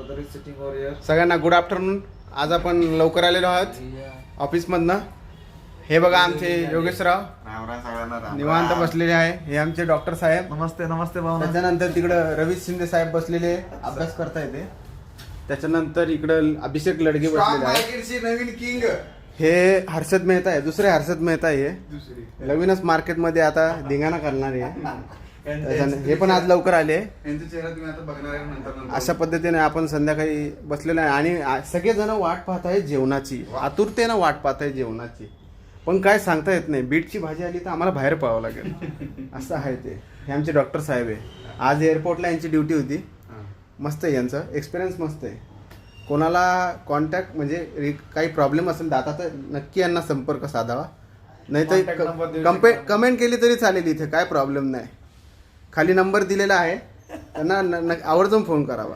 सगळ्यांना good afternoon. आज आपण लवकर आलेलो आहोत ऑफिसमधनं. हे बघा आमचे योगेशराव निवांत बसलेले आहे. हे आमचे डॉक्टर साहेब. नमस्ते नमस्ते भाऊ. त्याच्यानंतर तिकडं रवी शिंदे साहेब बसलेले अभ्यास करता येते. त्याच्यानंतर इकडं अभिषेक लडगे बसलेले आहे. नवीन किंग हे हर्षद मेहता आहे. दुसरे हर्षद मेहता आहे. नवीनच मार्केटमध्ये आता धिंगाणा करणार आहे. हे पण आज लवकर आले. यांचा चेहरा तुम्ही आता बघणार आहे नंतर. अशा पद्धतीने आपण संध्याकाळी बसलेलो आहे आणि सगळेजण वाट पाहत आहे जेवणाची. आतुरतेनं वाट पाहत आहे जेवणाची. पण काय सांगता येत नाही. बीटची भाजी आली तर आम्हाला बाहेर पाहावं लागेल. असं आहे ते. हे आमचे डॉक्टर साहेब आहे. आज एअरपोर्टला यांची ड्युटी होती. मस्त आहे यांचं एक्सपिरियन्स मस्त आहे. कोणाला कॉन्टॅक्ट म्हणजे काही प्रॉब्लेम असेल दाता तर नक्की यांना संपर्क साधावा. नाहीतर कमेंट केली तरी चालेल. इथे काय प्रॉब्लेम नाही. खाली नंबर दिलेला आहे. त्यांना आवर्जून फोन करावा.